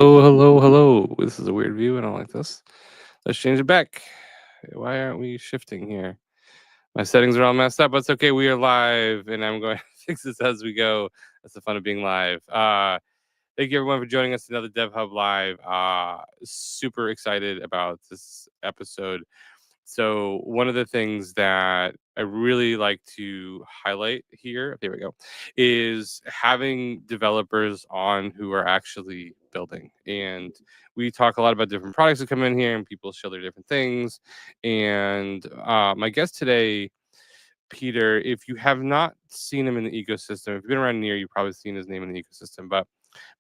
Oh, hello, hello. This is a weird view. I don't like this. Let's change it back. Why aren't we shifting here? My settings are all messed up, but it's okay. We are live, and I'm going to fix this as we go. That's the fun of being live. Thank you, everyone, for joining us another DevHub Live. Super excited about this episode. So one of the things that I really like to highlight here, there we go, is having developers on who are actually building. And we talk a lot about different products that come in here and people show their different things. And my guest today, Peter, if you have not seen him in the ecosystem, if you've been around near, you've probably seen his name in the ecosystem, but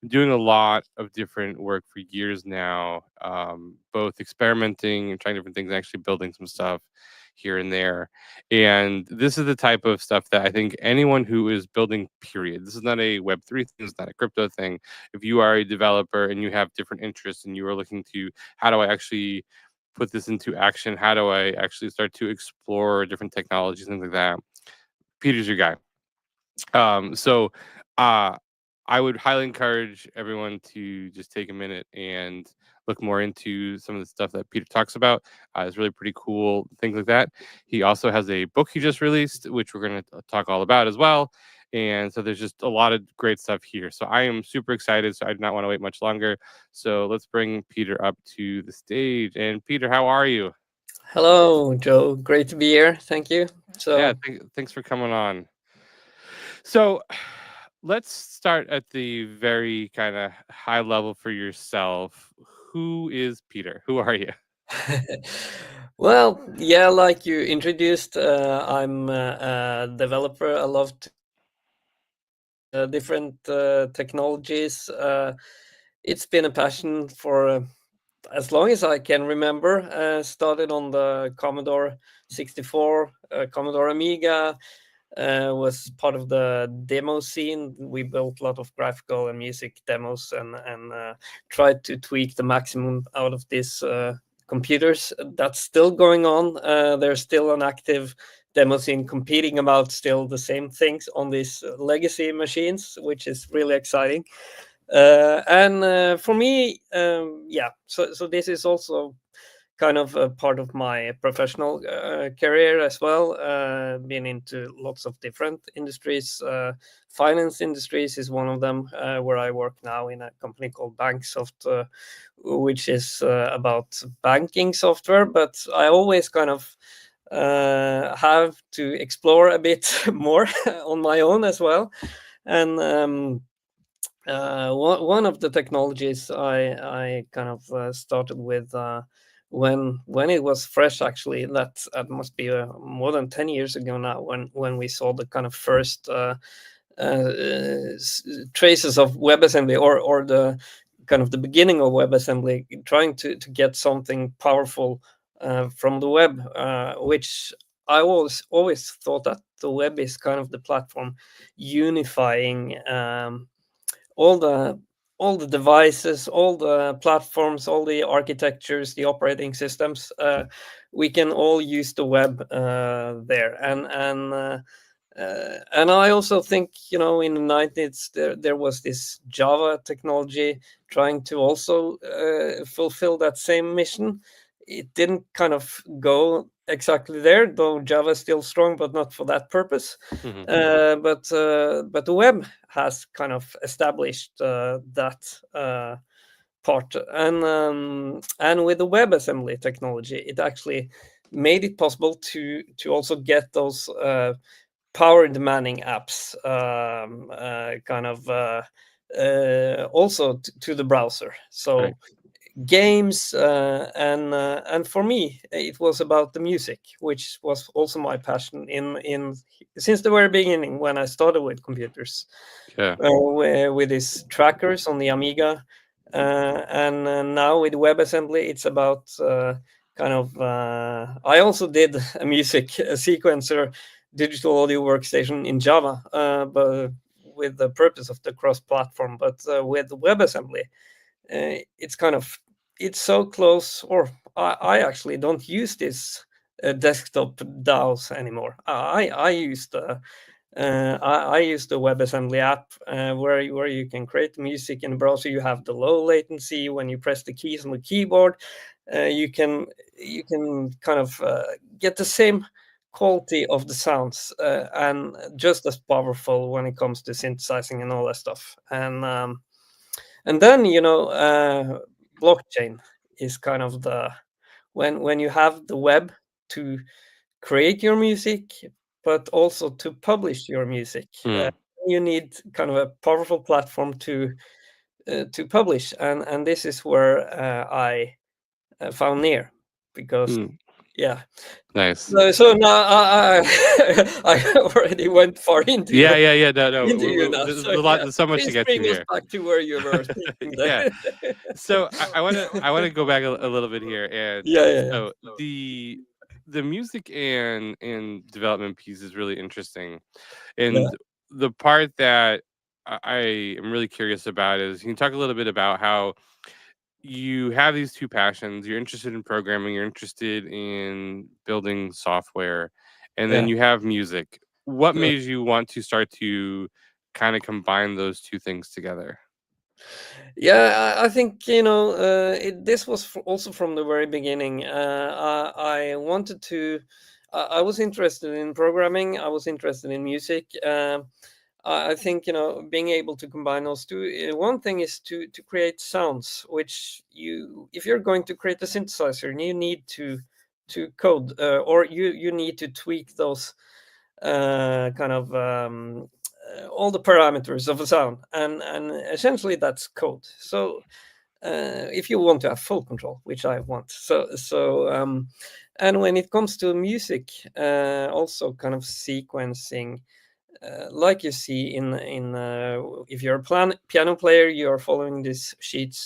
been doing a lot of different work for years now, both experimenting and trying different things, and actually building some stuff here and there. And this is the type of stuff that I think anyone who is building, period, this is not a Web3 thing, it's not a crypto thing. If you are a developer and you have different interests and you are looking to, how do I actually put this into action? How do I actually start to explore different technologies, things like that? Peter's your guy. So uh, I would highly encourage everyone to just take a minute and look more into some of the stuff that Peter talks about. It's really pretty cool, things like that. He also has a book he just released, which we're going to talk all about as well. And so there's just a lot of great stuff here. So I am super excited. So I do not want to wait much longer. So let's bring Peter up to the stage. And Peter, how are you? Hello, Joe. Great to be here. Thank you. Yeah, So, thanks for coming on. So let's start at the very kind of high level for yourself. Who is Peter? Who are you? well, yeah, like you introduced, I'm a developer. I love different technologies. It's been a passion for as long as I can remember. Started on the Commodore 64, Commodore Amiga. Was part of the demo scene. We built a lot of graphical and music demos and tried to tweak the maximum out of these computers. That's still going on. There's still an active demo scene competing about still the same things on these legacy machines, which is really exciting. And for me, yeah, so this is also kind of a part of my professional career as well. Been into lots of different industries. Finance industries is one of them, where I work now in a company called Banksoft, which is about banking software. But I always kind of have to explore a bit more on my own as well. And one of the technologies I kind of started with when it was fresh, actually, that must be more than 10 years ago now, when we saw the kind of first traces of WebAssembly, or the kind of the beginning of WebAssembly, trying to get something powerful from the web, which I always thought that the web is kind of the platform unifying all the all the devices, all the platforms, all the architectures, the operating systems. We can all use the web there, and I also think, in the 90s there was this Java technology trying to also fulfill that same mission. It didn't kind of go exactly there, though Java is still strong, but not for that purpose. Mhm. But the web has kind of established that part, and with the WebAssembly technology, it actually made it possible to also get those power demanding apps kind of also to the browser. Right. So games, and for me it was about the music, which was also my passion in since the very beginning when I started with computers, Yeah. with these trackers on the Amiga, and now with WebAssembly it's about kind of I also did a music sequencer digital audio workstation in Java, but with the purpose of the cross platform. But with WebAssembly, it's kind of, it's so close, or I actually don't use this desktop DAOs anymore. I use the I use the WebAssembly app where you can create music in the browser. You have the low latency when you press the keys on the keyboard. You can kind of get the same quality of the sounds and just as powerful when it comes to synthesizing and all that stuff. And then blockchain is kind of the when you have the web to create your music, but also to publish your music. You need kind of a powerful platform to publish, and this is where I found Near, because yeah. Nice. So now I already went far into Yeah. No. into you now. There's So a lot. yeah, There's so much to please get to bring us here. back to where you were thinking Yeah. there. So I want to go back a little bit here, and Yeah. so the music and development piece is really interesting, and the part that I am really curious about is, can you talk a little bit about how you have these two passions? You're interested in programming, you're interested in building software, and then Yeah. you have music. What Yeah. made you want to start to kind of combine those two things together? Yeah, I think this was also from the very beginning. I wanted to. I was interested in programming. I was interested in music. I think being able to combine those two. One thing is to create sounds, which if you're going to create a synthesizer, you need to code, or you need to tweak those kind of all the parameters of a sound, and essentially that's code. So if you want to have full control, which I want, and when it comes to music, also kind of sequencing, like you see in if you're a piano player, you are following these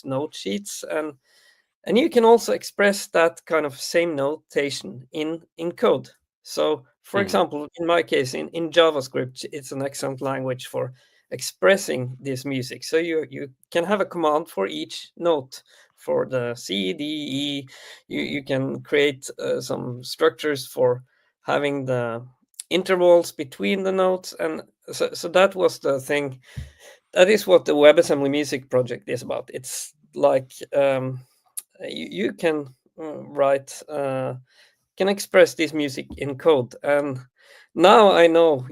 note sheets, and you can also express that kind of same notation in code. So, for example, in my case, in JavaScript, it's an excellent language for expressing this music. So you can have a command for each note, for the C, D, E. You can create some structures for having the intervals between the notes, and so that was the thing. That is what the WebAssembly music project is about. It's like you can write can express this music in code, and now I know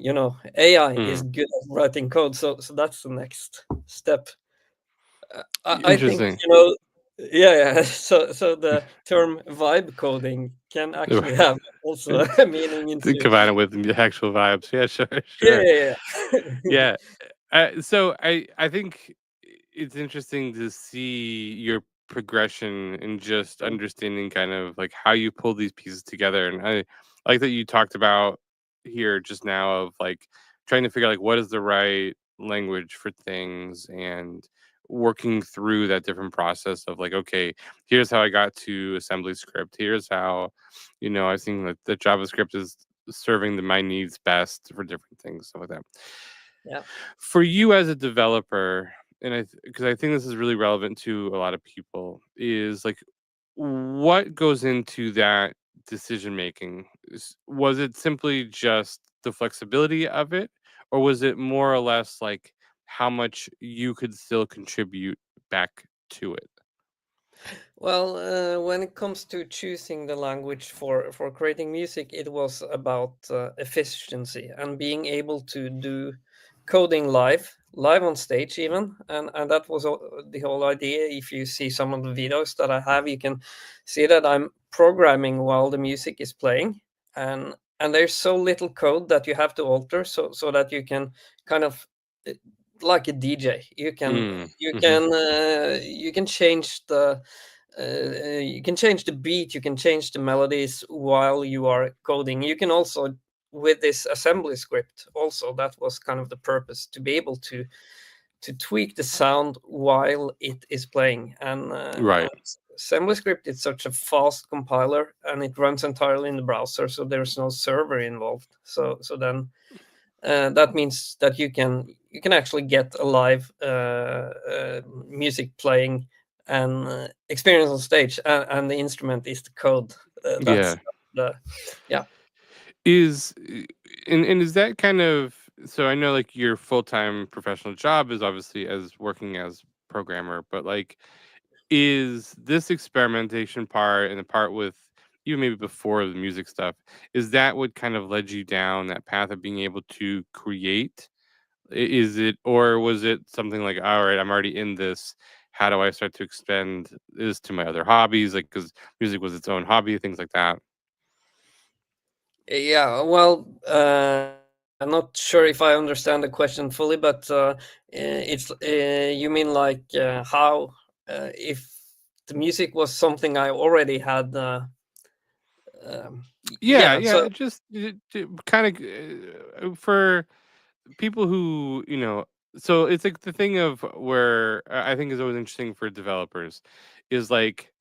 AI is good at writing code, so that's the next step. I think Interesting. yeah. So the term vibe coding can actually have also a meaning To into combine it with the actual vibes. Yeah, sure, yeah sure. yeah. Yeah. So I think it's interesting to see your progression and just understanding kind of like how you pull these pieces together. And I like that you talked about here just now of like trying to figure out like what is the right language for things, and working through that different process of like, okay, here's how I got to assembly script. Here's how, I think that the JavaScript is serving my needs best for different things, stuff like that. Yeah. For you as a developer, and because I think this is really relevant to a lot of people, is like what goes into that decision making? Was it simply just the flexibility of it, or was it more or less like how much you could still contribute back to it? Well, when it comes to choosing the language for creating music, it was about efficiency and being able to do coding live on stage even, and that was the whole idea. If you see some of the videos that I have, you can see that I'm programming while the music is playing, and there's so little code that you have to alter, so that you can kind of uh, like a DJ, Mm-hmm. you can change the beat, you can change the melodies while you are coding. You can also, with this assembly script, also that was kind of the purpose, to be able to tweak the sound while it is playing. And Right. assembly script is such a fast compiler, and it runs entirely in the browser, so there's no server involved. So then that means that you can actually get a live music playing and experience on stage, and the instrument is the code. That's Yeah. the yeah. Is and is that kind of so I know like your full-time professional job is obviously as working as programmer, but like is this experimentation part and the part with even maybe before the music stuff, is that what kind of led you down that path of being able to create? Is it, or was it something like, all right, I'm already in this. How do I start to expand this to my other hobbies? Like, because music was its own hobby, things like that. Yeah, well, I'm not sure if I understand the question fully, but it's you mean like how if the music was something I already had. Yeah, Yeah, yeah. so Just kind of for people who, so it's like the thing of where I think is always interesting for developers is like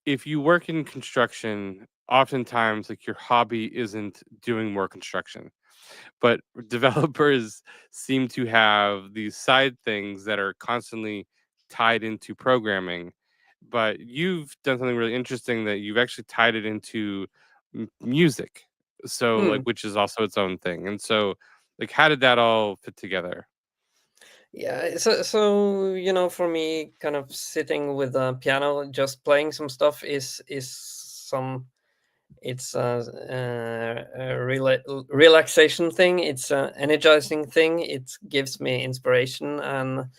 if you work in construction, oftentimes like your hobby isn't doing more construction, but developers seem to have these side things that are constantly tied into programming. But you've done something really interesting that you've actually tied it into music, so like hmm, which is also its own thing. And so like how did that all fit together? yeah, so for me, kind of sitting with a piano, just playing some stuff is some it's a relaxation thing. It's an energizing thing. It gives me inspiration, and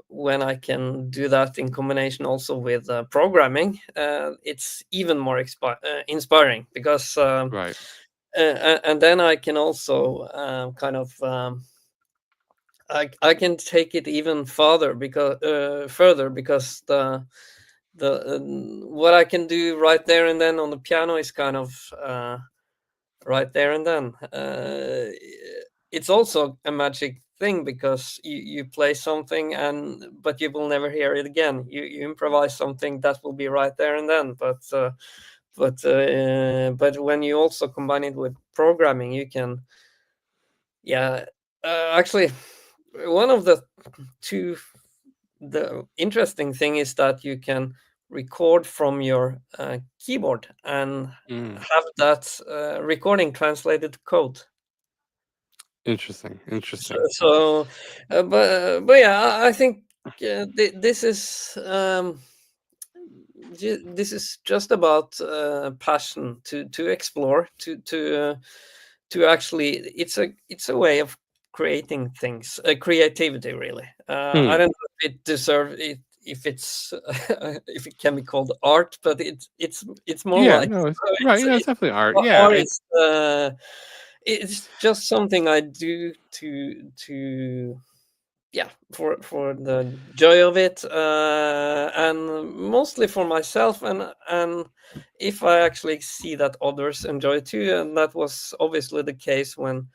when I can do that in combination also with programming, it's even more inspiring because Right. and then I can also kind of I can take it even further because the what I can do right there and then on the piano is kind of right there and then. It's also a magic thing because you play something and but you will never hear it again. You improvise something that will be right there and then, but when you also combine it with programming, you can, yeah. Actually, one of two the interesting thing is that you can record from your keyboard and Mm, have that recording translated to code. interesting. So, Interesting. but yeah, I think this is just about passion to explore to actually it's a way of creating things, creativity really. I Hmm. don't know if it deserve it, if it's if it can be called art, but it's more Yeah, like no, it's right. Yeah, it's it's definitely art. Yeah, art is it's just something I do to yeah, for the joy of it, and mostly for myself, and if I actually see that others enjoy it too, and that was obviously the case when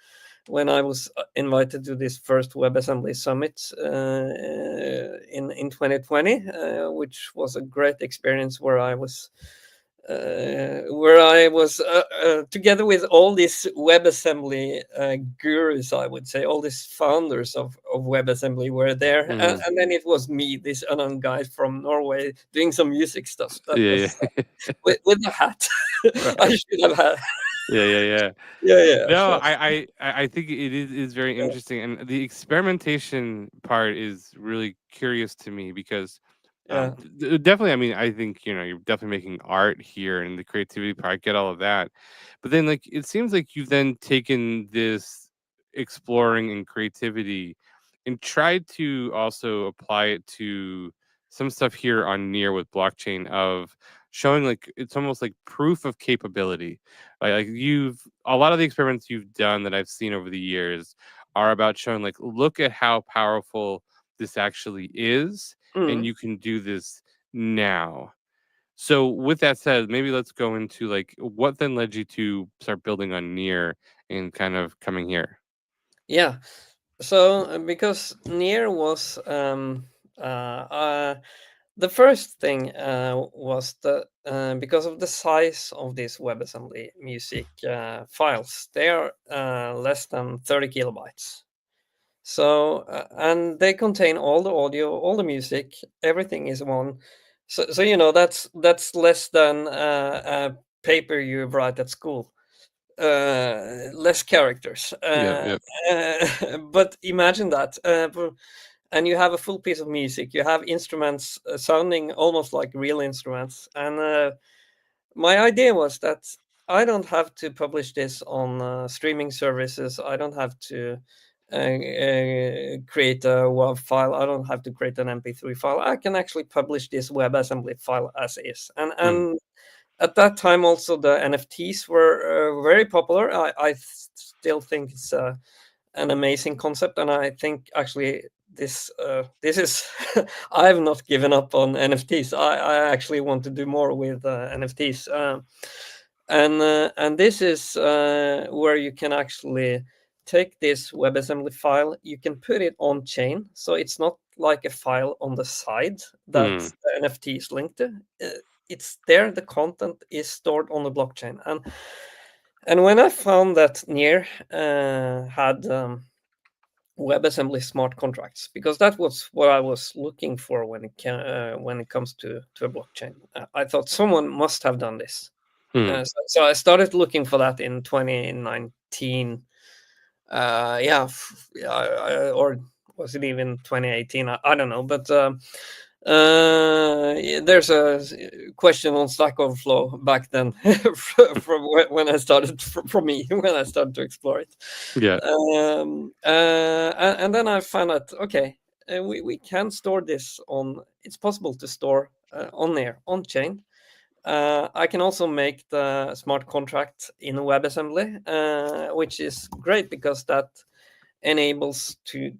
I was invited to this first WebAssembly summit in 2020, which was a great experience where I was together with all these WebAssembly gurus, I would say, all these founders of WebAssembly were there, mhm. and then it was me, this unknown guy from Norway, doing some music stuff. That Yeah, was yeah. with the hat. I Right. should have had. Yeah, yeah, yeah. Yeah, yeah, No, I think it is very interesting, and the experimentation part is really curious to me because, yeah. definitely, I mean, I think you're definitely making art here, and the creativity part, I get all of that, but then like it seems like you've then taken this exploring and creativity, and tried to also apply it to some stuff here on Near with blockchain of showing like it's almost like proof of capability. Like you've a lot of the experiments you've done that I've seen over the years are about showing like look at how powerful this actually is, and Mm. you can do this now. So with that said, maybe let's go into like what then led you to start building on Near and kind of coming here. Yeah. So because Near was the first thing was because of the size of these WebAssembly music files, they are less than 30 kilobytes. So and they contain all the audio, all the music, everything is one. So that's less than a paper you write at school. less characters. But imagine that. And you have a full piece of music. You have instruments sounding almost like real instruments. And my idea was that I don't have to publish this on streaming services. I don't have to create a WAV file. I don't have to create an MP3 file. I can actually publish this WebAssembly file as is. And at that time, also the NFTs were very popular. I still think it's an amazing concept, and I think actually this is I have not given up on NFTs. I actually want to do more with NFTs, and this is where you can actually take this WebAssembly file. You can put it on chain, so it's not like a file on the side that the NFT is linked to. It's there. The content is stored on the blockchain, and when I found that Near had WebAssembly smart contracts, because that was what I was looking for when it comes to a blockchain. I thought someone must have done this. So I started looking for that in 2019. Or was it even 2018? I don't know, but there's a question on Stack Overflow back then from when I started, from me when I started to explore it. And then I found out, okay, we can store this it's possible to store on there, on chain. I can also make the smart contract in WebAssembly, which is great because that enables to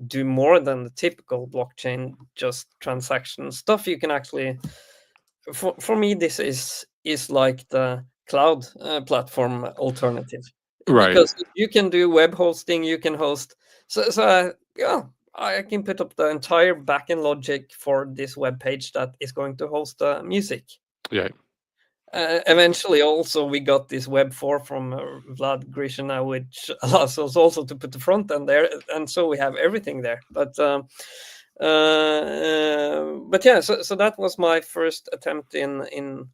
do more than the typical blockchain, just transaction stuff. You can actually, for me, this is like the cloud platform alternative, because you can do web hosting, you can host. So I can put up the entire backend logic for this web page that is going to host the music. Eventually, also, we got this Web 4 from Vlad Grishina, which allows us also to put the front end there, and so we have everything there. But yeah, so that was my first attempt in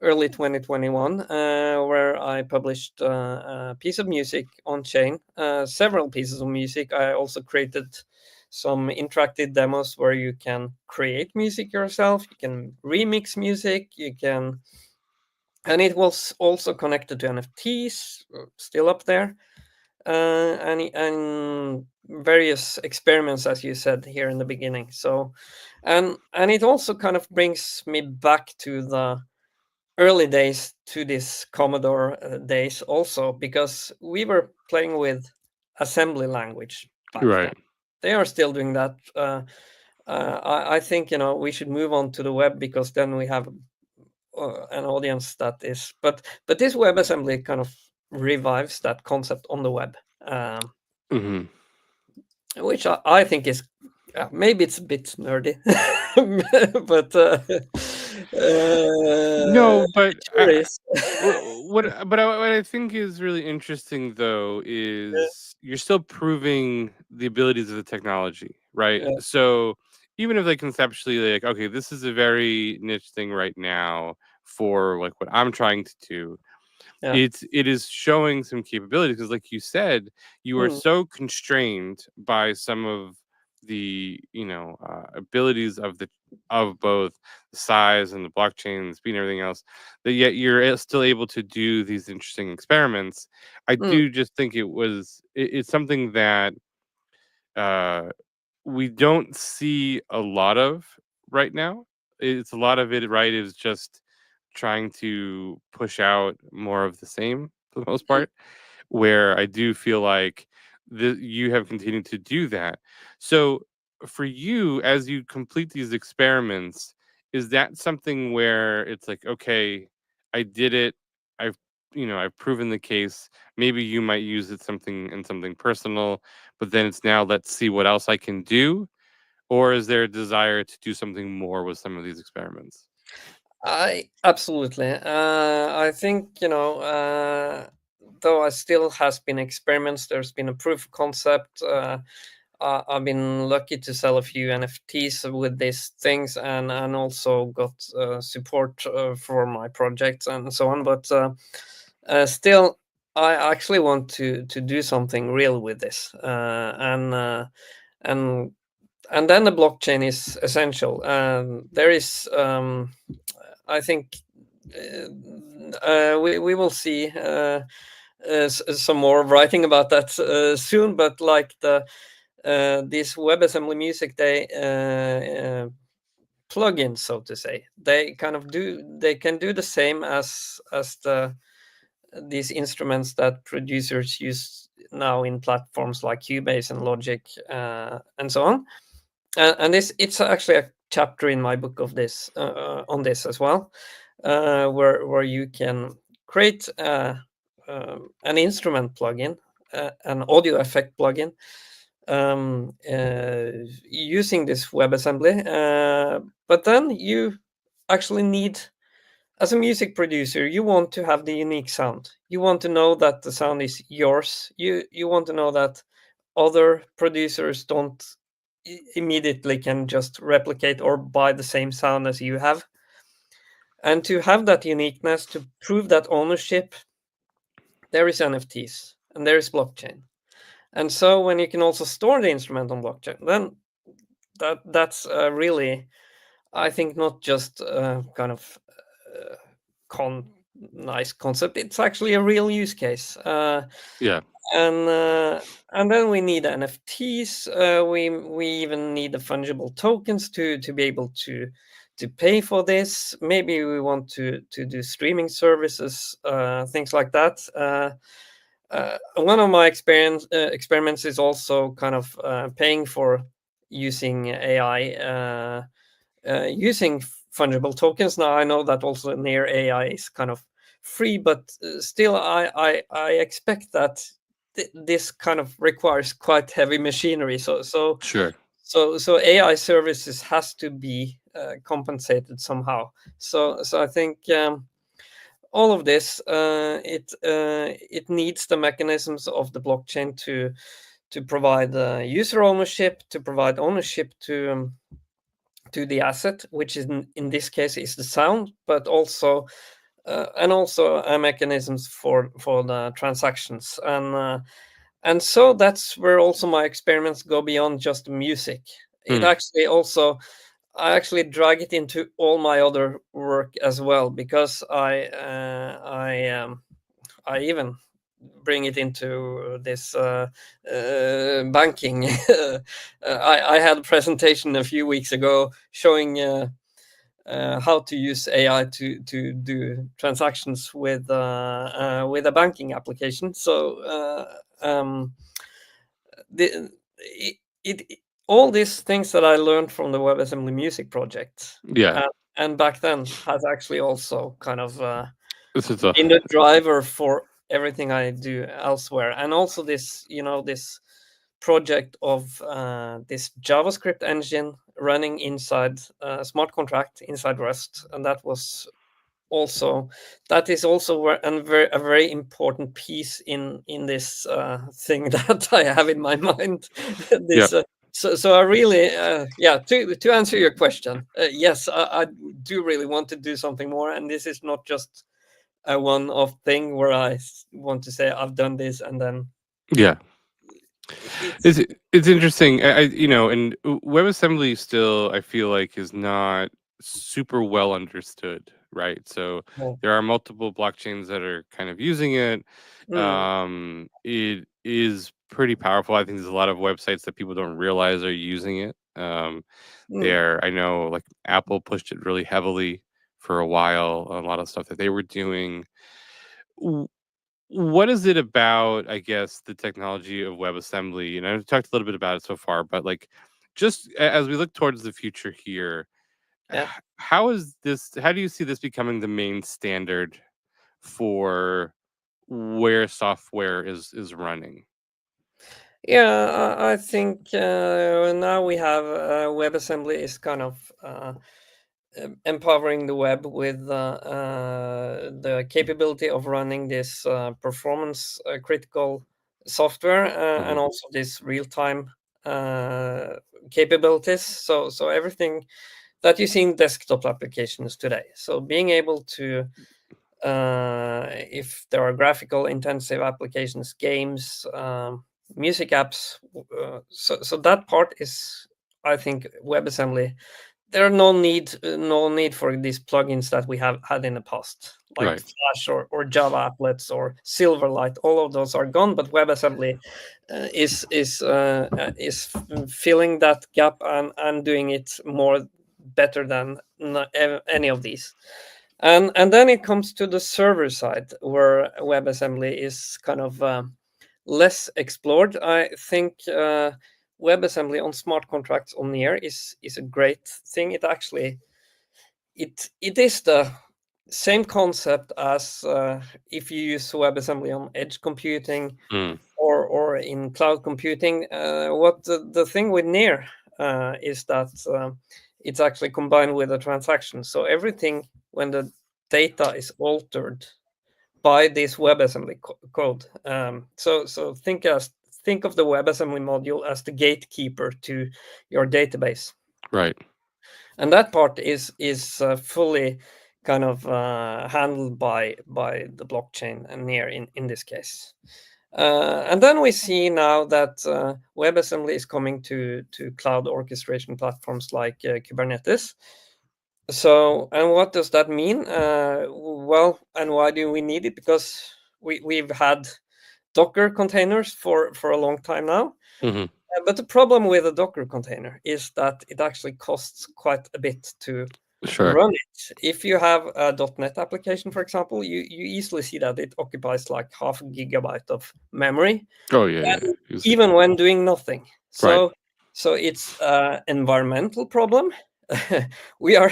early 2021, where I published a piece of music on chain, several pieces of music. I also created some interactive demos where you can create music yourself, you can remix music, you can. And it was also connected to NFTs, still up there, and various experiments, as you said here in the beginning. So, and it also kind of brings me back to the early days, to this Commodore days also, because we were playing with assembly language back then. They are still doing that. I think we should move on to the web, because then we have an audience that is, but this WebAssembly kind of revives that concept on the web, which I think is maybe it's a bit nerdy, but no, but sure is. what I think is really interesting though is you're still proving the abilities of the technology, right? So even if like conceptually, like, okay, this is a very niche thing right now for like what I'm trying to do, it is showing some capability, because like you said, you are so constrained by some of the abilities of both the size and the blockchain, the speed and everything else, that yet you're still able to do these interesting experiments. I do just think it's something that we don't see a lot of right now. It's a lot of it, right, is just trying to push out more of the same for the most part, where I do feel like you have continued to do that. So for you, as you complete these experiments, is that something where it's like, okay, I did it, I've I've proven the case, maybe you might use it in something personal, but then it's now, let's see what else I can do? Or is there a desire to do something more with some of these experiments? Absolutely. I think though I still has been experiments. There's been a proof of concept. I've been lucky to sell a few NFTs with these things, and also got support for my projects and so on. But still, I actually want to do something real with this, and then the blockchain is essential. There is, I think, we will see some more writing about that soon. But like this WebAssembly Music Day plugins, so to say, they can do the same as these instruments that producers use now in platforms like Cubase and Logic, and so on. And it's actually a chapter in my book of this on this as well, where you can create an instrument plugin, an audio effect plugin, using this WebAssembly. But then you actually need, as a music producer, you want to have the unique sound. You want to know that the sound is yours. You want to know that other producers don't immediately can just replicate or buy the same sound as you have. And to have that uniqueness, to prove that ownership, there is NFTs and there is blockchain. And so when you can also store the instrument on blockchain, then that's really, I think, not just kind of nice concept. It's actually a real use case. Yeah. And then we need NFTs. We even need the fungible tokens to be able to pay for this. Maybe we want to do streaming services, things like that. One of my experiments is also kind of paying for using AI, using fungible tokens. Now I know that also near AI is kind of free, but still I expect that this kind of requires quite heavy machinery. So Sure. AI services has to be compensated somehow. So I think all of this, it needs the mechanisms of the blockchain to provide user ownership, to provide ownership to the asset, which is in this case is the sound, but also mechanisms for the transactions. And so that's where also my experiments go beyond just music. It actually also, I actually drag it into all my other work as well, because I even bring it into this banking. I had a presentation a few weeks ago showing how to use AI to do transactions with a banking application. So all these things that I learned from the WebAssembly Music project, Yeah. and back then, has actually also kind of This is been the driver for everything I do elsewhere. And also this, this project of this JavaScript engine running inside a smart contract inside Rust, and that is also a very important piece in this thing that I have in my mind. yeah. This so I really to answer your question, yes, I do really want to do something more, and this is not just a one-off thing where I want to say I've done this and then Yeah. it's It's interesting. And WebAssembly still, I feel like, is not super well understood, right? So well, there are multiple blockchains that are kind of using it. mm, It is pretty powerful. I think there's a lot of websites that people don't realize are using it. mm, I know, like, Apple pushed it really heavily for a while. A lot of stuff that they were doing. What is it about, I guess, the technology of WebAssembly? And I've talked a little bit about it so far, but, like, just as we look towards the future here, yeah. how do you see this becoming the main standard for where software is running? Yeah, I think now we have WebAssembly is kind of empowering the web with the capability of running this performance critical software, and Mhm. also this real-time capabilities. So everything that you see in desktop applications today. So being able to if there are graphical intensive applications, games, music apps. So that part is, I think, WebAssembly. There are no need for these plugins that we have had in the past, like Right. Flash or Java applets or Silverlight. All of those are gone, but WebAssembly is filling that gap and doing it better than any of these. And then it comes to the server side, where WebAssembly is kind of less explored. I think WebAssembly on smart contracts on Near is a great thing. It actually it is the same concept as if you use WebAssembly on edge computing Mm. or in cloud computing. What the thing with Near is that it's actually combined with a transaction. So everything, when the data is altered by this WebAssembly code. So think of the WebAssembly module as the gatekeeper to your database, Right. and that part is fully kind of handled by the blockchain and Near in this case. And then we see now that WebAssembly is coming to cloud orchestration platforms like Kubernetes. So, and what does that mean? Well, and why do we need it? Because we've had Docker containers for a long time now. Hmm. But the problem with a Docker container is that it actually costs quite a bit to Sure. run it. If you have a .NET application, for example, you easily see that it occupies like half a gigabyte of memory, Oh yeah. Easy. even when doing nothing. Right. So it's an environmental problem. we are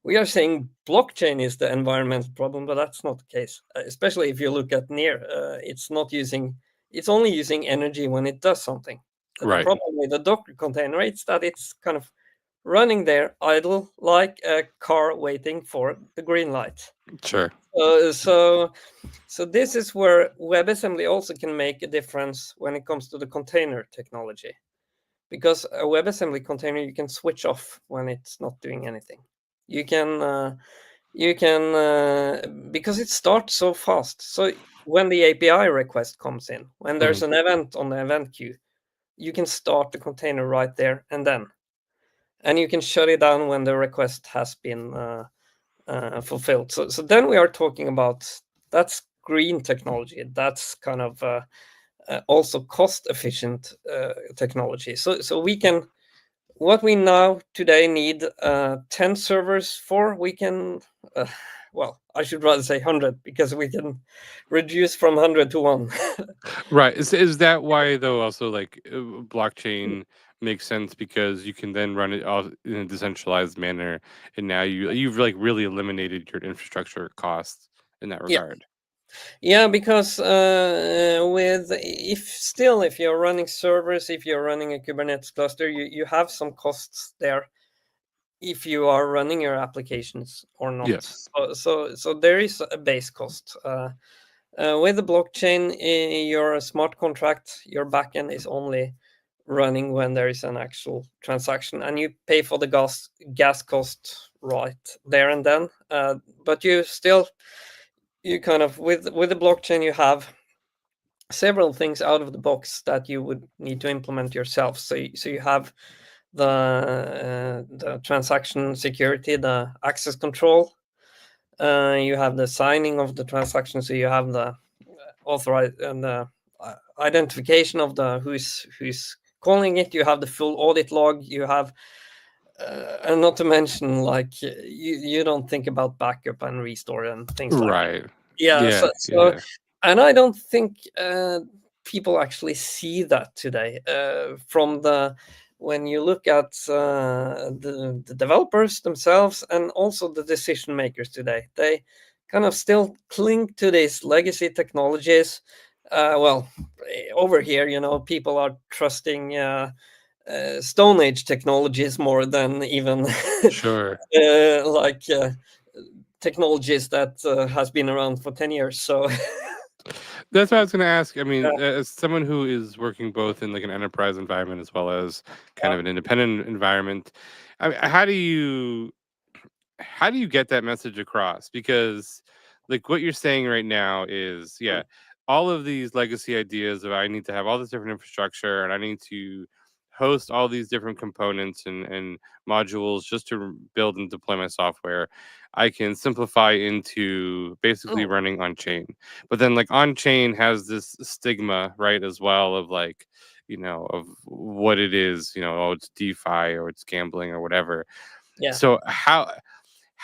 we are saying blockchain is the environmental problem, but that's not the case. Especially if you look at Near, it's only using energy when it does something. The Right. problem with the Docker container is that it's kind of running there idle, like a car waiting for the green light. Sure. So this is where WebAssembly also can make a difference when it comes to the container technology, because a WebAssembly container you can switch off when it's not doing anything. You can because it starts so fast. So when the API request comes in, when there's an event on the event queue, you can start the container right there and then, and you can shut it down when the request has been fulfilled. So then we are talking about, that's green technology. That's kind of also cost efficient technology. So we can, what we now today need 10 servers for, we can well, I should rather say 100, because we can reduce from 100 to 1. Right. Is that why though? Also, like blockchain makes sense because you can then run it all in a decentralized manner, and now you've like really eliminated your infrastructure costs in that Yeah. regard. Yeah, because if you're running servers, if you're running a Kubernetes cluster, you have some costs there if you are running your applications or not. Yes. So there is a base cost. With the blockchain, your smart contract, your backend is only running when there is an actual transaction, and you pay for the gas cost right there and then. But you kind of, with the blockchain, you have several things out of the box that you would need to implement yourself. So you have the transaction security, the access control. You have the signing of the transaction. So you have the authorized and the identification of the who's calling it. You have the full audit log. You have and not to mention, like, you don't think about backup and restore and things like that. Right. Yeah. Yeah. So Yeah. and I don't think people actually see that today. From the When you look at the developers themselves and also the decision makers today, they kind of still cling to these legacy technologies. Well, over here, people are trusting Stone Age technologies more than even Sure. like technologies that has been around for 10 years. So That's what I was going to ask. I yeah, mean, as someone who is working both in like an enterprise environment as well as kind yeah. of an independent environment, I mean, how do you get that message across? Because like what you're saying right now is, yeah, all of these legacy ideas of I need to have all this different infrastructure and I need to host all these different components and modules just to build and deploy my software, I can simplify into basically Mm. running on chain. But then like on chain has this stigma, right, as well, of like, of what it is, oh, it's DeFi or it's gambling or whatever. Yeah. So how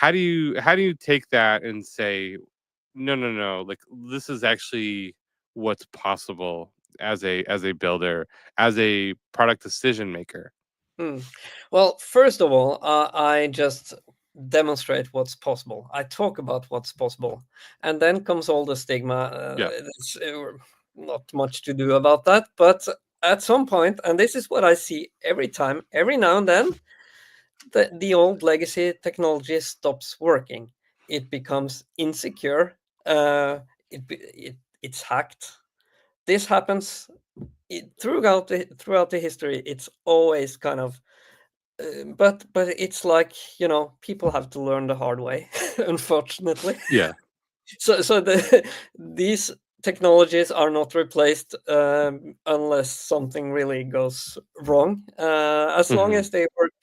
do you take that and say, no, like this is actually what's possible as a builder, as a product decision maker? Well, first of all, I just demonstrate what's possible. I talk about what's possible, and then comes all the stigma. Yeah, There's not much to do about that, but at some point, and this is what I see every time, every now and then, the old legacy technology stops working. It becomes insecure. It's hacked. This happens throughout the history. It's always kind of but it's like, people have to learn the hard way, unfortunately. yeah, So these technologies are not replaced unless something really goes wrong. As long hmm, as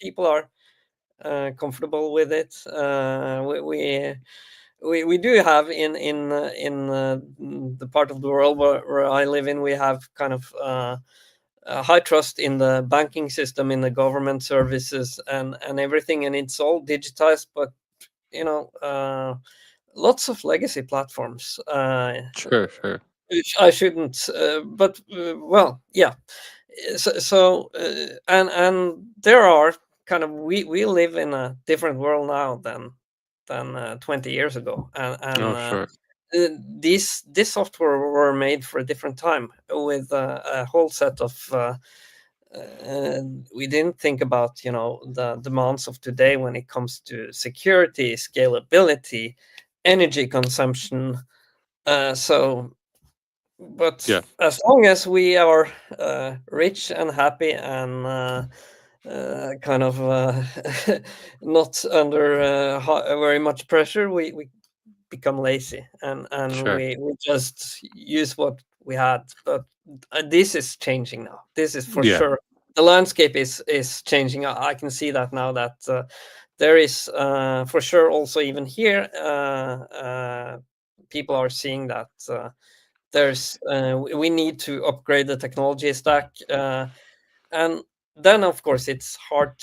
people are comfortable with it. We do have in the part of the world where I live in, we have kind of high trust in the banking system, in the government services, and everything, and it's all digitized. But lots of legacy platforms, sure, which I shouldn't. But well, yeah. And there are kind of we live in a different world now than 20 years ago, and oh sure, this software were made for a different time with a whole set of we didn't think about the demands of today when it comes to security, scalability, energy consumption. So but yeah, as long as we are rich and happy and kind of not under very much pressure, we become lazy, and sure, we just use what we had. But this is changing now. This is for yeah, sure. The landscape is changing. I can see that now, that there is for sure also even here people are seeing that there's we need to upgrade the technology stack, and then of course it's hard.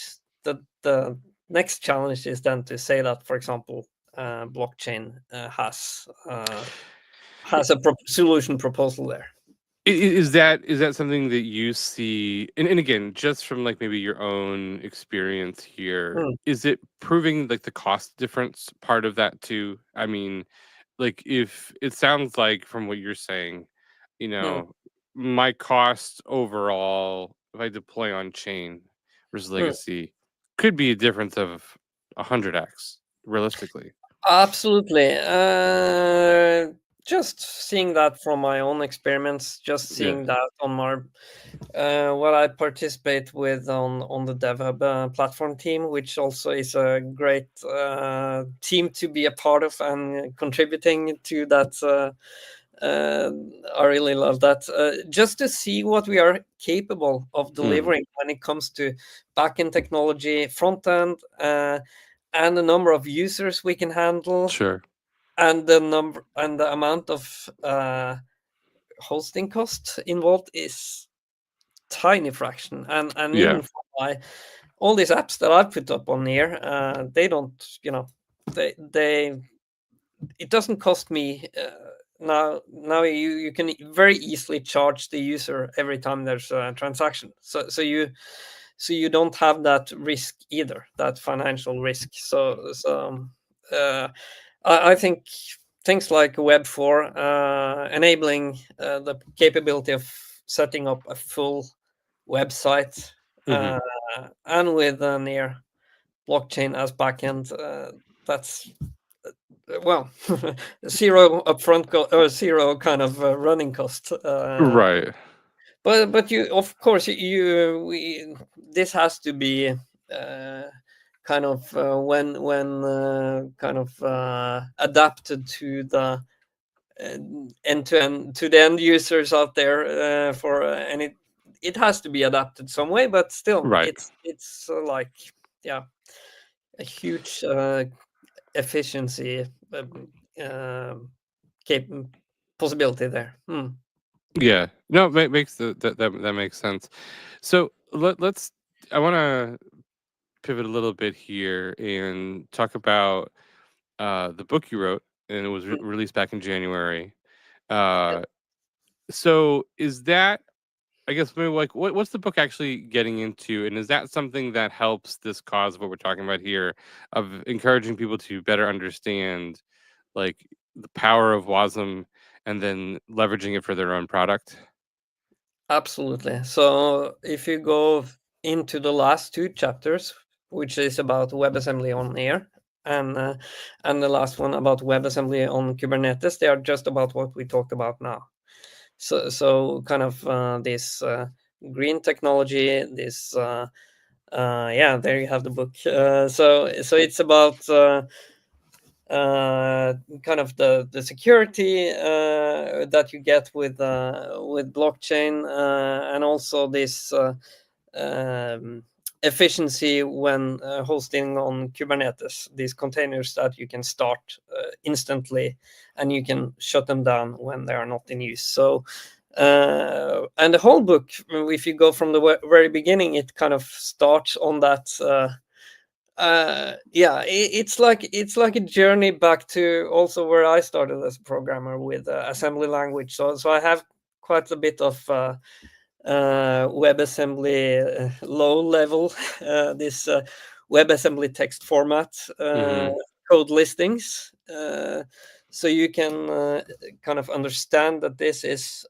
The next challenge is then to say that, for example, blockchain has a solution proposal there. Is that something that you see, and again, just from like maybe your own experience here, Mm, is it proving like the cost difference part of that too? I mean, like if it sounds like from what you're saying, you mm, know, my cost overall if I deploy on chain versus mm. legacy could be a difference of 100x realistically. Absolutely. Just seeing that from my own experiments, just Yeah. seeing that on my what I participate with on the DevHub platform team, which also is a great team to be a part of and contributing to that. Uh, I really love that. Just to see what we are capable of Mm, delivering when it comes to backend technology, front end, and the number of users we can handle, sure. and the number and the amount of hosting cost involved is tiny fraction. And Yeah. even for all these apps that I've put up on here, they don't, they it doesn't cost me. Now you can very easily charge the user every time there's a transaction. So you don't have that risk either, that financial risk. Uh, I think things like Web4 enabling the capability of setting up a full website, Hmm. uh, and with a near blockchain as backend, that's well, zero upfront or zero kind of running cost. Right. But you, of course, we this has to be kind of when kind of adapted to the end to end to the end users out there and it has to be adapted some way, but still Right. it's like yeah, a huge efficiency possibility there. Yeah. No, makes that makes sense. So let's. I want to pivot a little bit here and talk about the book you wrote, and it was Mm. released back in January. So is that, I guess, maybe like what's the book actually getting into, and is that something that helps this cause of what we're talking about here, of encouraging people to better understand like the power of WASM and then leveraging it for their own product? Absolutely. So if you go into the last two chapters, which is about WebAssembly on air, and the last one about WebAssembly on Kubernetes, they are just about what we talked about now. So kind of this green technology, this yeah, there you have the book. So it's about kind of the security that you get with blockchain, and also this um, efficiency when hosting on Kubernetes, these containers that you can start instantly and you can shut them down when they are not in use. So and the whole book, if you go from the very beginning, it kind of starts on that yeah, it's like a journey back to also where I started as a programmer with assembly language. So I have quite a bit of WebAssembly low level, this WebAssembly text format Hmm. code listings, so you can kind of understand that this is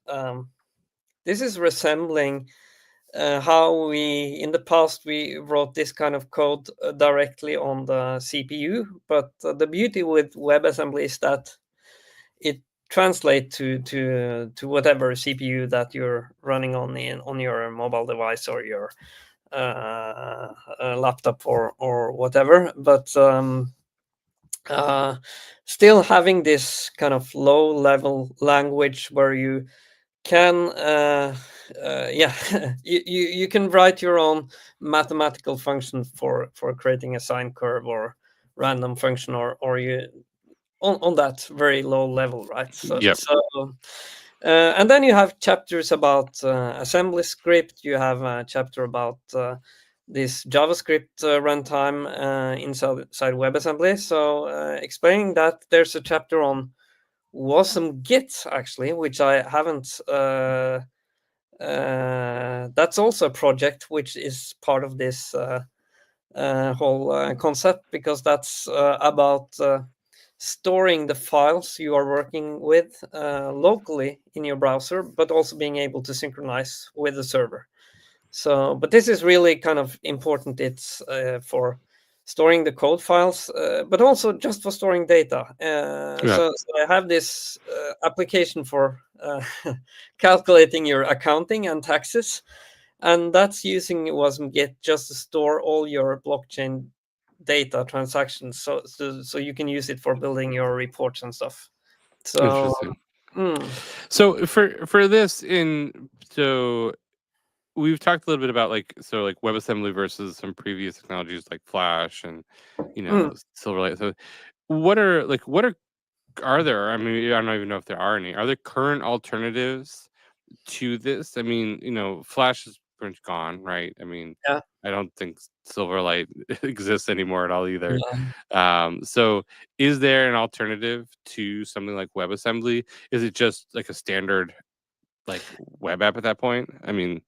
resembling how we in the past we wrote this kind of code directly on the CPU, but the beauty with WebAssembly is that it translates to whatever CPU that you're running on your mobile device or your laptop or whatever. But still having this kind of low level language where you can yeah, you can write your own mathematical function for creating a sine curve or random function, or you on that very low level, right? Yep. And then you have chapters about assembly script. You have a chapter about this JavaScript runtime inside WebAssembly. So explaining that, there's a chapter on WASM Git actually, which I haven't. That's also a project which is part of this whole concept, because that's about storing the files you are working with locally in your browser, but also being able to synchronize with the server. So, but this is really kind of important. It's for storing the code files, but also just for storing data. Yeah. So I have this application for calculating your accounting and taxes, and that's using WASM Git just to store all your blockchain data transactions, so you can use it for building your reports and stuff. So Interesting. mm, So for this in so we've talked a little bit about like WebAssembly versus some previous technologies like Flash and mm, Silverlight. So what are there? I mean, I don't even know if there are any. Are there current alternatives to this? I mean, Flash is pretty much gone, right? I mean, yeah. I don't think Silverlight exists anymore at all either. Yeah. So is there an alternative to something like WebAssembly? Is it just like a standard like web app at that point? I mean,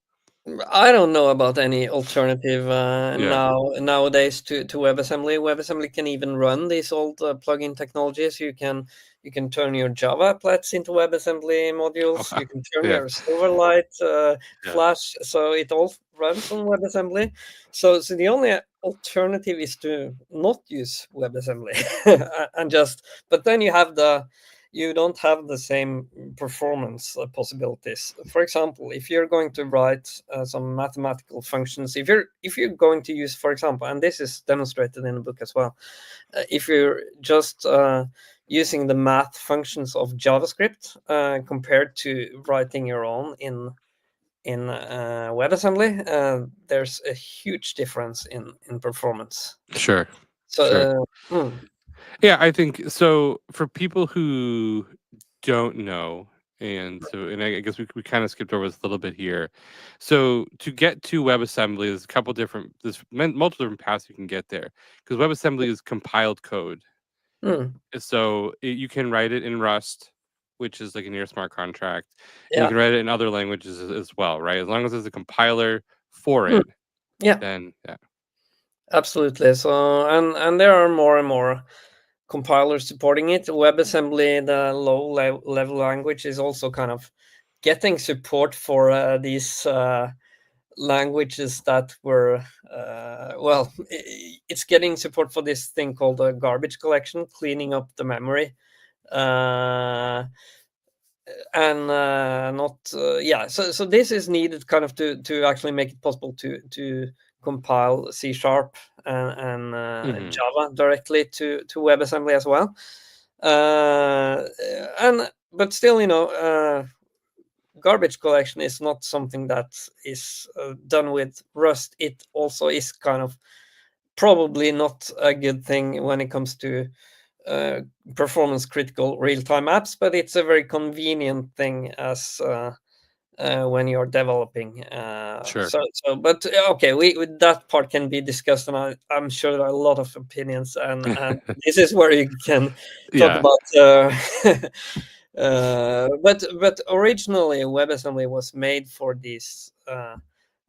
I don't know about any alternative yeah. nowadays to WebAssembly. WebAssembly can even run these old plugin technologies. You can turn your Java applets into WebAssembly Oh, modules. You can turn yeah. your Silverlight, Yeah. Flash, so it all runs on WebAssembly. So the only alternative is to not use WebAssembly and just. But then you don't have the same performance possibilities. For example, if you're going to write some mathematical functions, if you're going to use, for example, and this is demonstrated in the book as well, if you're just using the math functions of JavaScript compared to writing your own in WebAssembly, there's a huge difference in performance. Sure. So, Yeah, I think so. For people who don't know, and I guess we kind of skipped over this a little bit here. So to get to WebAssembly, there's a couple different, there's multiple different paths you can get there, because WebAssembly is compiled code. So you can write it in Rust, which is like a near smart contract. And you can write it in other languages as well, right? As long as there's a compiler for it, then yeah. Absolutely. So and there are more and more compilers supporting it. WebAssembly, the low level language, is also kind of getting support for these languages that were it's getting support for this thing called a garbage collection, cleaning up the memory, and not so this is needed kind of to actually make it possible to compile C# and Java directly to WebAssembly as well, but still, garbage collection is not something that is done with Rust. It also is kind of probably not a good thing when it comes to performance critical real-time apps, but it's a very convenient thing as when you're developing. Sure. But okay, that part can be discussed, and I'm sure there are a lot of opinions, and this is where you can talk about. But originally, WebAssembly was made for these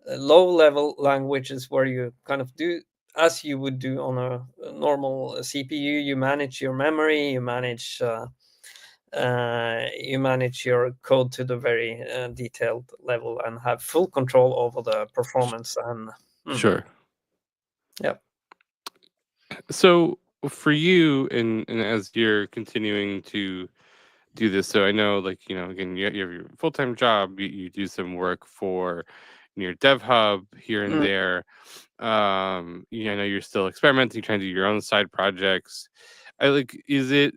low-level languages where you kind of do as you would do on a normal CPU. You manage your memory, you manage your code to the very detailed level, and have full control over the performance. And sure. Yeah. So for you, and as you're continuing to do this, so I know, like, again, you have your full-time job, you do some work for your DevHub here and there. I know you're still experimenting, trying to do your own side projects. Is it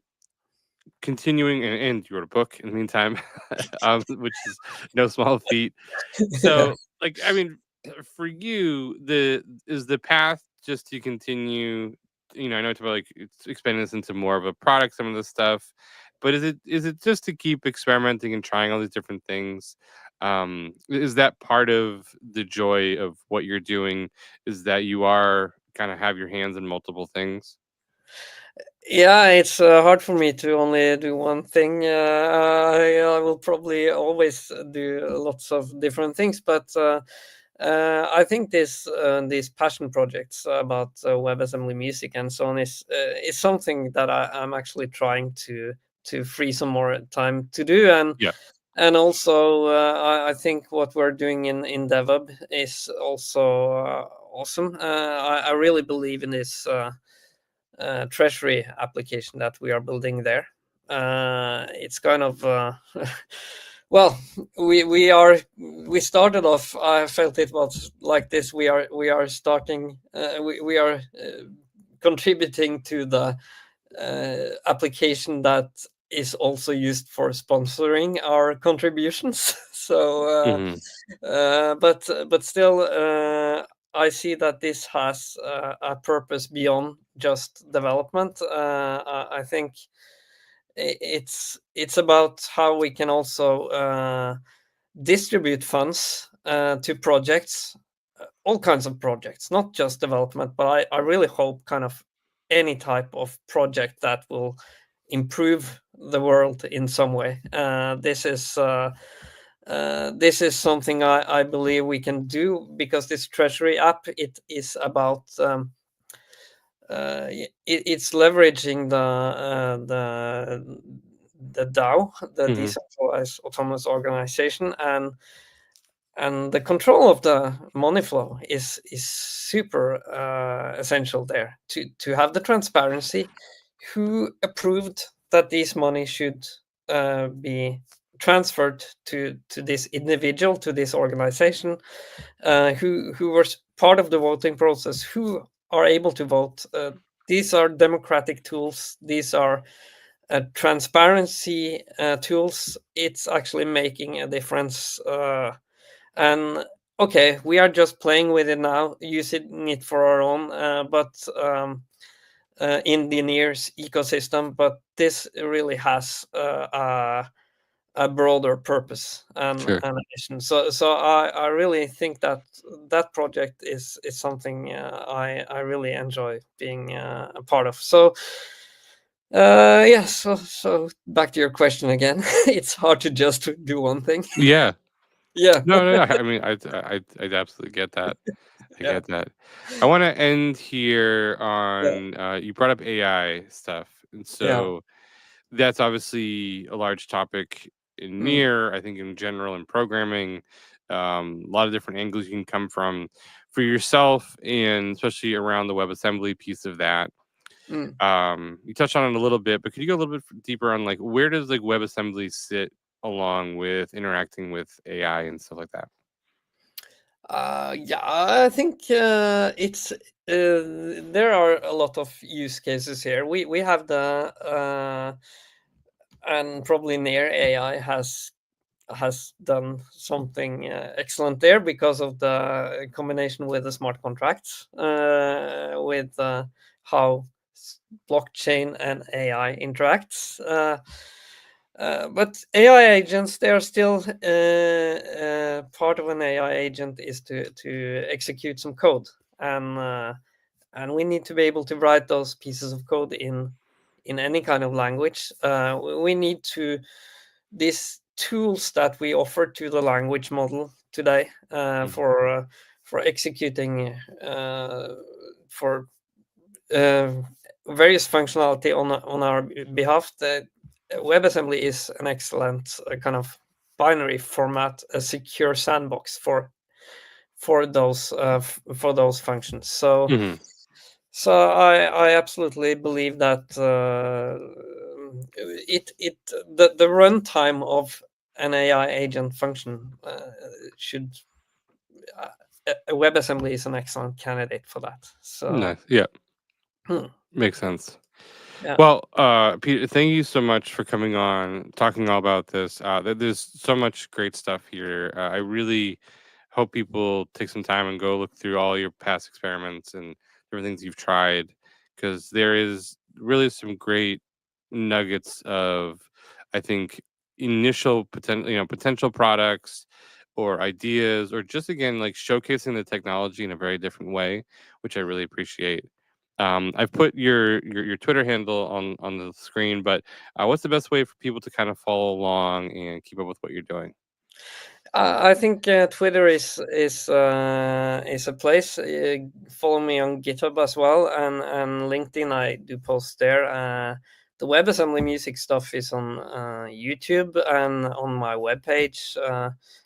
continuing, and you wrote a book in the meantime, which is no small feat. So, I mean, for you, is the path just to continue? I know it's about it's expanding this into more of a product, some of the stuff, but is it just to keep experimenting and trying all these different things? Is that part of the joy of what you're doing? Is that you are kind of have your hands in multiple things? Yeah, it's hard for me to only do one thing. I will probably always do lots of different things, but I think these passion projects about WebAssembly music and so on is something that I'm actually trying to free some more time to do. And also, I think what we're doing in DevHub is also awesome. I really believe in this treasury application that we are building there. It's kind of well, we started off. I felt it was like this. We are starting. We are contributing to the application that is also used for sponsoring our contributions. So, but still, I see that this has a purpose beyond just development. I think it's about how we can also distribute funds to projects, all kinds of projects, not just development. But I really hope kind of any type of project that will improve the world in some way. This is something I believe we can do, because this treasury app, it is about it's leveraging the DAO, the decentralized autonomous organization, and the control of the money flow is super essential there, to have the transparency, who approved that this money should be transferred to this individual, to this organization, who was part of the voting process, who are able to vote. These are democratic tools. These are transparency tools. It's actually making a difference. And okay, we are just playing with it now, using it for our own, but in the NEAR's ecosystem. But this really has a broader purpose and Sure. a mission. So I really think that that project is something I really enjoy being a part of. So yeah, so back to your question again. It's hard to just do one thing. Yeah. Yeah, No, no, no. I mean, I absolutely get that. I yeah, get that. I want to end here yeah, on you brought up AI stuff, and yeah. so that's obviously a large topic in Mm, near. I think in general in programming, a lot of different angles you can come from for yourself, and especially around the WebAssembly piece of that. mm. You touched on it a little bit, but could you go a little bit deeper on like where does like WebAssembly sit along with interacting with AI and stuff like that? Yeah, I think it's there are a lot of use cases here. We have the and probably near AI has done something excellent there because of the combination with the smart contracts, with how blockchain and AI interacts. But AI agents, they are still part of an AI agent is to execute some code, and we need to be able to write those pieces of code in any kind of language. We need to these tools that we offer to the language model today Mhm. for executing for uh, various functionality on our behalf. The WebAssembly is an excellent kind of binary format, a secure sandbox for those functions. So Mhm. I absolutely believe that it the runtime of an AI agent function should a WebAssembly is an excellent candidate for that. So Nice. Yeah, hmm, makes sense. yeah. Well, Peter, thank you so much for coming on, talking all about this. There's so much great stuff here. I really hope people take some time and go look through all your past experiments and different things you've tried, because there is really some great nuggets of, I think, initial potential products or ideas, or just again like showcasing the technology in a very different way, which I really appreciate. I've put your Twitter handle on the screen, but what's the best way for people to kind of follow along and keep up with what you're doing? I think Twitter is a place. Follow me on GitHub as well, and LinkedIn. I do post there. The WebAssembly music stuff is on YouTube and on my webpage.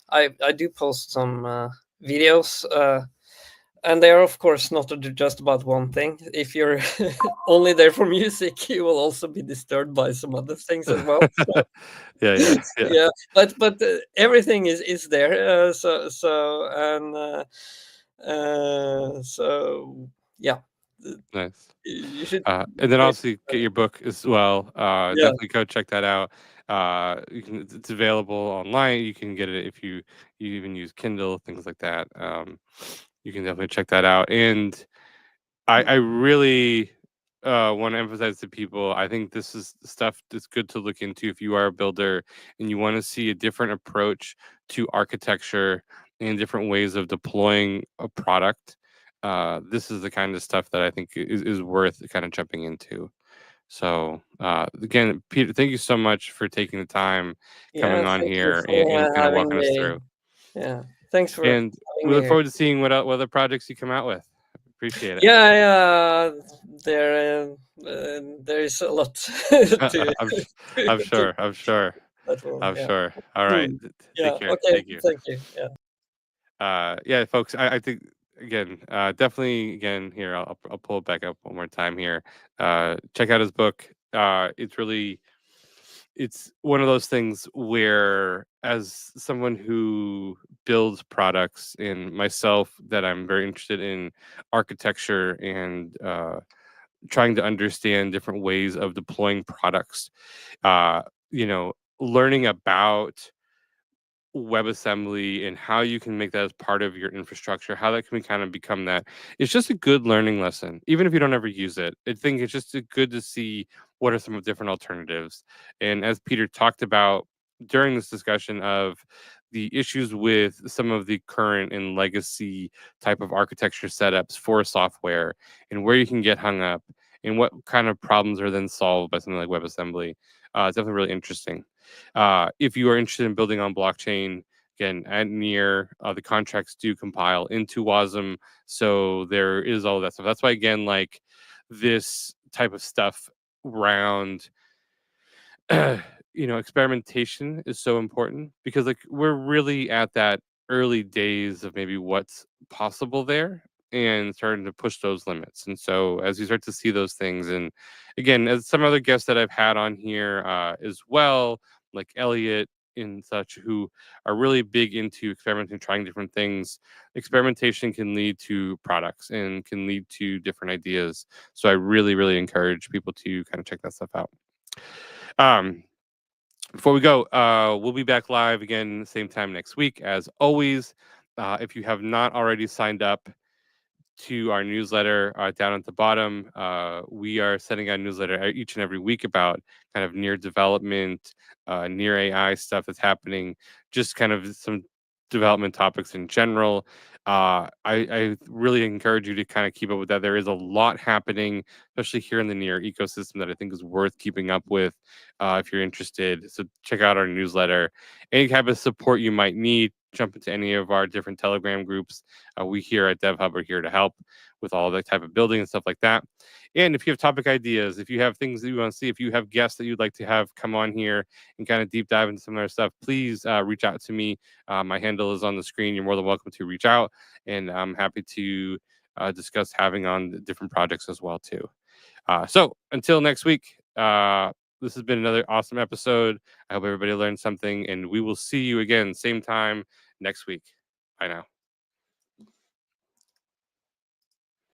I do post some videos, and they are of course not just about one thing. If you're only there for music, you will also be disturbed by some other things as well. Yeah, yeah, yeah. Yeah, but everything is there. So and so yeah, Nice. you should. And then Yeah, also get your book as well. yeah. Definitely go check that out. It's available online. You can get it if you even use Kindle, things like that. You can definitely check that out. And I really want to emphasize to people, I think this is stuff that's good to look into if you are a builder and you want to see a different approach to architecture and different ways of deploying a product. This is the kind of stuff that I think is worth kind of jumping into. So again, Peter, thank you so much for taking the time coming Yeah, on thank you here for and kind of having walking us me. through. Yeah, thanks for And having we me look here. forward to seeing what other projects you come out with. Appreciate it. Yeah, yeah. There is a lot to I'm, sh- I'm to sure. I'm sure. that one. I'm Yeah. sure. All right. Hmm. Take Yeah. care. Okay. Thank you. Thank you. Yeah. Yeah, folks. I think again, definitely again here. I'll pull it back up one more time here. Check out his book. It's really it's one of those things where, as someone who builds products and myself, that I'm very interested in architecture and trying to understand different ways of deploying products. Uh, you know, learning about WebAssembly and how you can make that as part of your infrastructure, how that can kind of become that. It's just a good learning lesson, even if you don't ever use it. I think it's just good to see what are some of different alternatives. And as Peter talked about during this discussion of the issues with some of the current and legacy type of architecture setups for software and where you can get hung up and what kind of problems are then solved by something like WebAssembly. It's definitely really interesting. If you are interested in building on blockchain, again, at near the contracts do compile into WASM, so there is all of that stuff. That's why, again, like this type of stuff around experimentation is so important, because like we're really at that early days of maybe what's possible there and starting to push those limits. And so as you start to see those things, and again, as some other guests that I've had on here as well, like Elliot and such, who are really big into experimenting, trying different things, experimentation can lead to products and can lead to different ideas. So I really, really encourage people to kind of check that stuff out. um Before we go, we'll be back live again same time next week as always. If you have not already signed up to our newsletter, down at the bottom, we are sending out a newsletter each and every week about kind of near development, near AI stuff that's happening, just kind of some development topics in general. I really encourage you to kind of keep up with that. There is a lot happening, especially here in the near ecosystem, that I think is worth keeping up with if you're interested. So check out our newsletter. Any type of support you might need, jump into any of our different Telegram groups. We here at DevHub are here to help with all that type of building and stuff like that. And if you have topic ideas, if you have things that you want to see, if you have guests that you'd like to have come on here and kind of deep dive into some of our stuff, please reach out to me. My handle is on the screen. You're more than welcome to reach out, and I'm happy to discuss having on different projects as well too. So until next week, this has been another awesome episode. I hope everybody learned something, and we will see you again same time next week. Bye now.